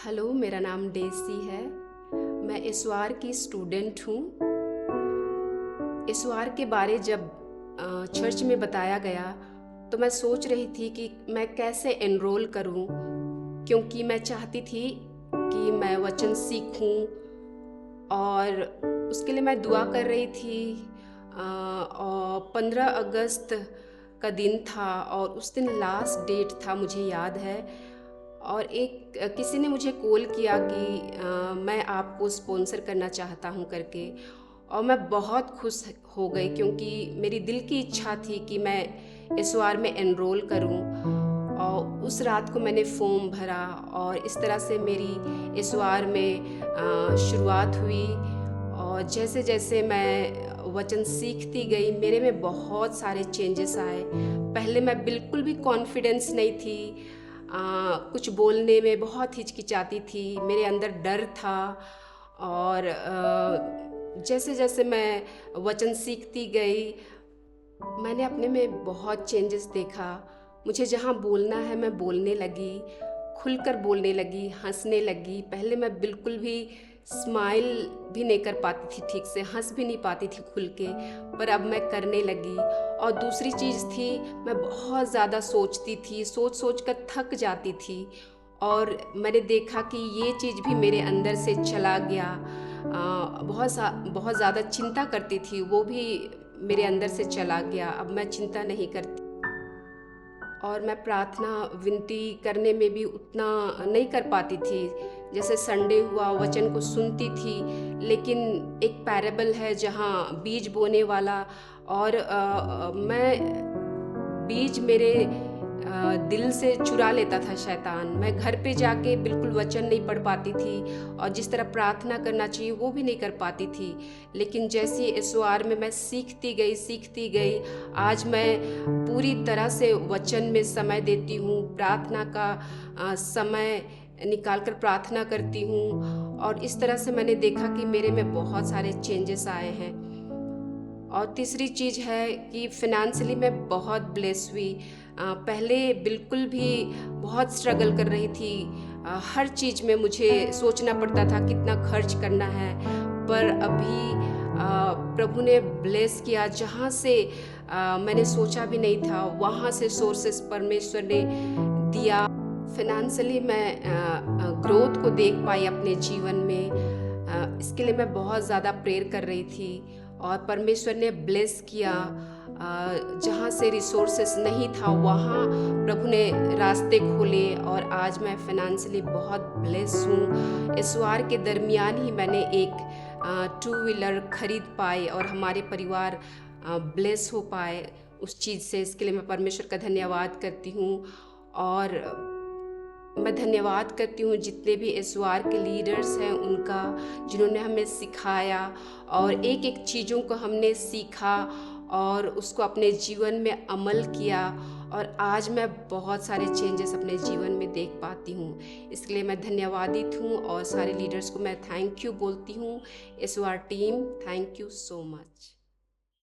Hello, मेरा नाम daisy है। मैं इस की स्टूडेंट हूँ। इस के बारे जब चर्च में बताया गया तो मैं सोच रही थी कि मैं कैसे एनरोल करूँ, क्योंकि मैं चाहती थी कि मैं वचन सीखूँ और उसके लिए मैं दुआ कर रही थी। और 15 अगस्त का दिन था और उस दिन लास्ट डेट था, मुझे याद है। और किसी ने मुझे कॉल किया कि मैं आपको स्पॉन्सर करना चाहता हूं करके। और मैं बहुत खुश हो गई, क्योंकि मेरी दिल की इच्छा थी कि मैं इस में एनरोल करूं। और उस रात को मैंने फॉर्म भरा और इस तरह से मेरी इस में शुरुआत हुई। और जैसे जैसे मैं वचन सीखती गई, मेरे में बहुत सारे चेंजेस आए। पहले मैं बिल्कुल भी कॉन्फिडेंस नहीं थी, कुछ बोलने में बहुत हिचकिचाती थी, मेरे अंदर डर था। और जैसे जैसे मैं वचन सीखती गई, मैंने अपने में बहुत चेंजेस देखा। मुझे जहाँ बोलना है मैं बोलने लगी, खुलकर बोलने लगी, हंसने लगी। पहले मैं बिल्कुल भी स्माइल भी नहीं कर पाती थी ठीक से, हंस भी नहीं पाती थी खुल के, पर अब मैं करने लगी। और दूसरी चीज़ थी, मैं बहुत ज़्यादा सोचती थी, सोच सोच कर थक जाती थी। और मैंने देखा कि ये चीज़ भी मेरे अंदर से चला गया। बहुत ज़्यादा चिंता करती थी, वो भी मेरे अंदर से चला गया। अब मैं चिंता नहीं करती। और मैं प्रार्थना विनती करने में भी उतना नहीं कर पाती थी। जैसे संडे हुआ, वचन को सुनती थी, लेकिन एक पैराबल है जहाँ बीज बोने वाला, और मैं बीज मेरे दिल से चुरा लेता था शैतान। मैं घर पे जाके बिल्कुल वचन नहीं पढ़ पाती थी और जिस तरह प्रार्थना करना चाहिए वो भी नहीं कर पाती थी। लेकिन जैसे इस में मैं सीखती गई, आज मैं पूरी तरह से वचन में समय देती हूँ, प्रार्थना का समय निकाल कर प्रार्थना करती हूँ। और इस तरह से मैंने देखा कि मेरे में बहुत सारे चेंजेस आए हैं। और तीसरी चीज़ है कि फिनेंशियली मैं बहुत ब्लेस हुई। पहले बिल्कुल भी बहुत स्ट्रगल कर रही थी। हर चीज़ में मुझे सोचना पड़ता था कितना खर्च करना है, पर अभी प्रभु ने ब्लेस किया। जहाँ से मैंने सोचा भी नहीं था, वहाँ से सोर्सेस परमेश्वर ने दिया। फिनेंशियली मैं ग्रोथ को देख पाई अपने जीवन में। इसके लिए मैं बहुत ज़्यादा प्रेयर कर रही थी और परमेश्वर ने ब्लेस किया। जहाँ से रिसोर्सेस नहीं था, वहाँ प्रभु ने रास्ते खोले और आज मैं फाइनेंशियली बहुत ब्लेस हूँ। इस वार के दरमियान ही मैंने एक 2 व्हीलर खरीद पाई और हमारे परिवार ब्लेस हो पाए उस चीज़ से। इसके लिए मैं परमेश्वर का धन्यवाद करती हूँ। और मैं धन्यवाद करती हूँ जितने भी इस वार के लीडर्स हैं उनका, जिन्होंने हमें सिखाया और एक एक चीज़ों को हमने सीखा और उसको अपने जीवन में अमल किया। और आज मैं बहुत सारे चेंजेस अपने जीवन में देख पाती हूँ। इसके लिए मैं धन्यवादित हूँ और सारे लीडर्स को मैं थैंक यू बोलती हूँ। इस वार team, thank you so much.